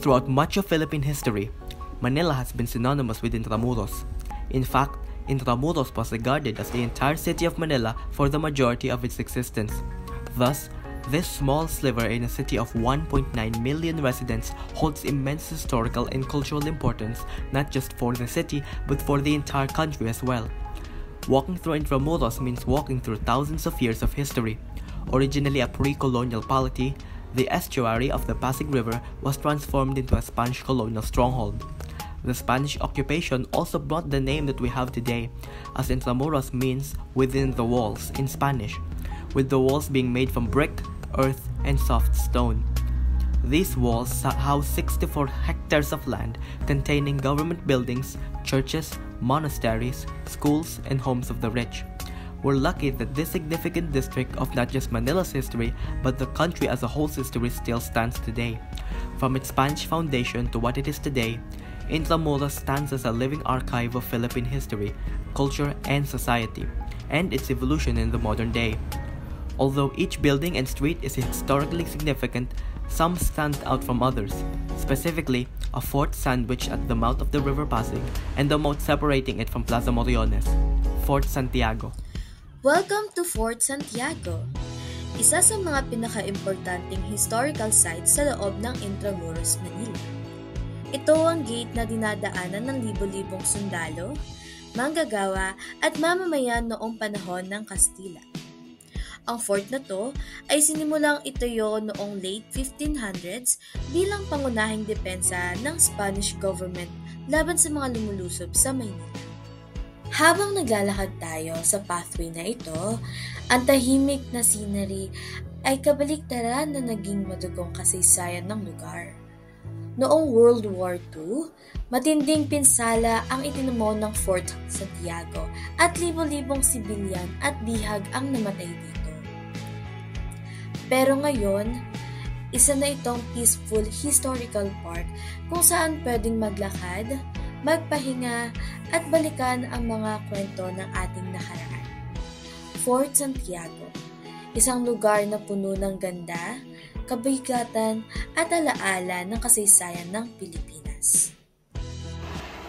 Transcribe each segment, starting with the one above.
Throughout much of Philippine history, Manila has been synonymous with Intramuros. In fact, Intramuros was regarded as the entire city of Manila for the majority of its existence. Thus, this small sliver in a city of 1.9 million residents holds immense historical and cultural importance not just for the city but for the entire country as well. Walking through Intramuros means walking through thousands of years of history. Originally a pre-colonial polity, the estuary of the Pasig River was transformed into a Spanish colonial stronghold. The Spanish occupation also brought the name that we have today, as Intramuros means within the walls in Spanish, with the walls being made from brick, earth, and soft stone. These walls house 64 hectares of land containing government buildings, churches, monasteries, schools, and homes of the rich. We're lucky that this significant district of not just Manila's history, but the country as a whole's history still stands today. From its Spanish foundation to what it is today, Intramuros stands as a living archive of Philippine history, culture, and society, and its evolution in the modern day. Although each building and street is historically significant, some stand out from others, specifically a fort sandwiched at the mouth of the River Pasig and the moat separating it from Plaza Moriones, Fort Santiago. Welcome to Fort Santiago, isa sa mga pinaka-importanting historical sites sa loob ng Intramuros, Manila. Ito ang gate na dinadaanan ng libo-libong sundalo, manggagawa at mamamayan noong panahon ng Kastila. Ang fort na to ay sinimulang itayo noong late 1500s bilang pangunahing depensa ng Spanish government laban sa mga lumulusob sa Maynila. Habang naglalakad tayo sa pathway na ito, ang tahimik na scenery ay kabaliktaran na naging madugong kasaysayan ng lugar. Noong World War II, matinding pinsala ang itinamo ng Fort Santiago at libo-libong sibilyan at bihag ang namatay dito. Pero ngayon, isa na itong peaceful historical park kung saan pwedeng maglakad, magpahinga at balikan ang mga kwento ng ating nakaraan. Fort Santiago, isang lugar na puno ng ganda, kabigatan at alaala ng kasaysayan ng Pilipinas.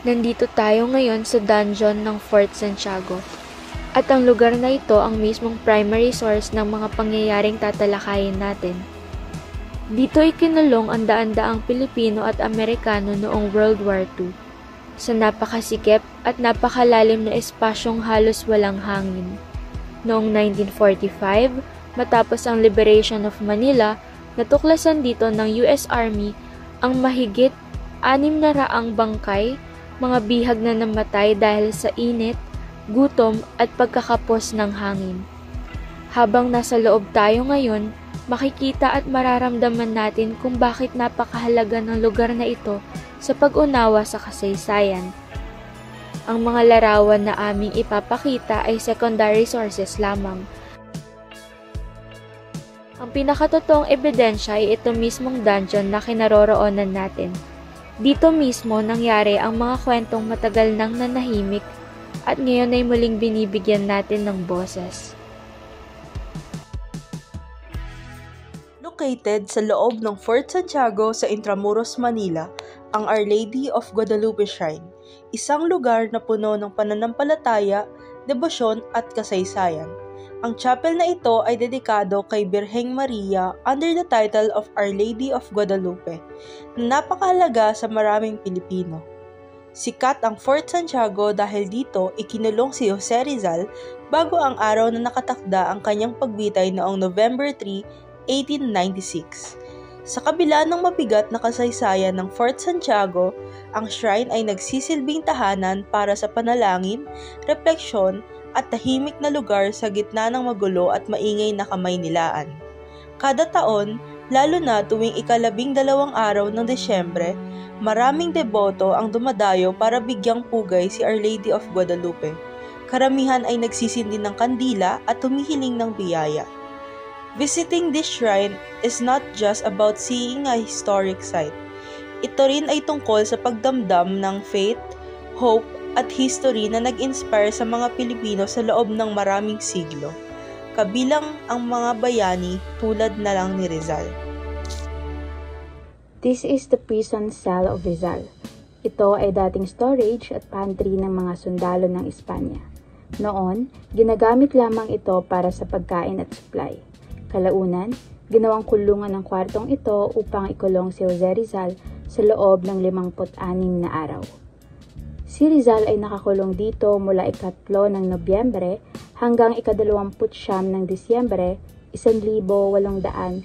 Nandito tayo ngayon sa dungeon ng Fort Santiago. At ang lugar na ito ang mismong primary source ng mga pangyayaring tatalakayin natin. Dito ikinulong ang daan-daang Pilipino at Amerikano noong World War II. Sa napakasikip at napakalalim na espasyong halos walang hangin. Noong 1945, matapos ang liberation of Manila, natuklasan dito ng US Army ang mahigit 600 bangkay, mga bihag na namatay dahil sa init, gutom at pagkakapos ng hangin. Habang nasa loob tayo ngayon, makikita at mararamdaman natin kung bakit napakahalaga ng lugar na ito sa pag-unawa sa kasaysayan. Ang mga larawan na aming ipapakita ay secondary sources lamang. Ang pinakatotoong ebidensya ay ito mismong dungeon na kinaroroonan natin. Dito mismo nangyari ang mga kwentong matagal nang nanahimik at ngayon ay muling binibigyan natin ng boses. Located sa loob ng Fort Santiago sa Intramuros, Manila, ang Our Lady of Guadalupe Shrine, isang lugar na puno ng pananampalataya, debosyon at kasaysayan. Ang chapel na ito ay dedikado kay Birheng Maria under the title of Our Lady of Guadalupe, na napakahalaga sa maraming Pilipino. Sikat ang Fort Santiago dahil dito ikinulong si Jose Rizal bago ang araw na nakatakda ang kanyang pagbitay noong November 3, 1896. Sa kabila ng mabigat na kasaysayan ng Fort Santiago, ang shrine ay nagsisilbing tahanan para sa panalangin, refleksyon at tahimik na lugar sa gitna ng magulo at maingay na Kamaynilaan. Kada taon, lalo na tuwing ika-12 araw ng Desyembre, maraming deboto ang dumadayo para bigyang pugay si Our Lady of Guadalupe. Karamihan ay nagsisindi ng kandila at humihiling ng biyaya. Visiting this shrine is not just about seeing a historic site. Ito rin ay tungkol sa pagdamdam ng faith, hope, at history na nag-inspire sa mga Pilipino sa loob ng maraming siglo, kabilang ang mga bayani tulad na lang ni Rizal. This is the prison cell of Rizal. Ito ay dating storage at pantry ng mga sundalo ng Espanya. Noon, ginagamit lamang ito para sa pagkain at supply. Kalaunan, ginawang kulungan ng kwartong ito upang ikulong si Jose Rizal sa loob ng 56 na araw. Si Rizal ay nakakulong dito mula 3 ng Nobyembre hanggang 29 ng Disyembre 1876.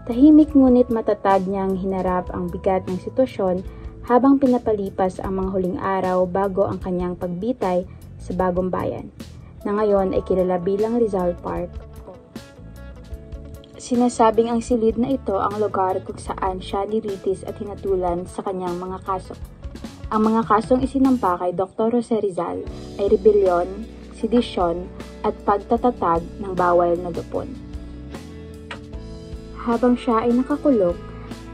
Tahimik ngunit matatag niyang hinarap ang bigat ng sitwasyon habang pinapalipas ang mga huling araw bago ang kanyang pagbitay sa Bagong Bayan, na ngayon ay kilala bilang Rizal Park. Sinasabing ang silid na ito ang lugar kung saan siya nilitis at hinatulan sa kanyang mga kaso. Ang mga kasong isinampa kay Dr. Jose Rizal ay rebellion, sedisyon, at pagtatatag ng bawal na lupon. Habang siya ay nakakulong,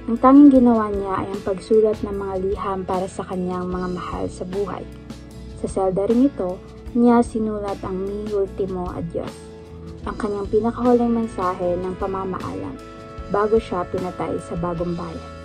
ang tanging ginawa niya ay ang pagsulat ng mga liham para sa kanyang mga mahal sa buhay. Sa selda ring ito, niya sinulat ang Mi Ultimo Adios, ang kanyang pinakahuling mensahe ng pamamaalam, bago siya pinatay sa Bagong Bayan.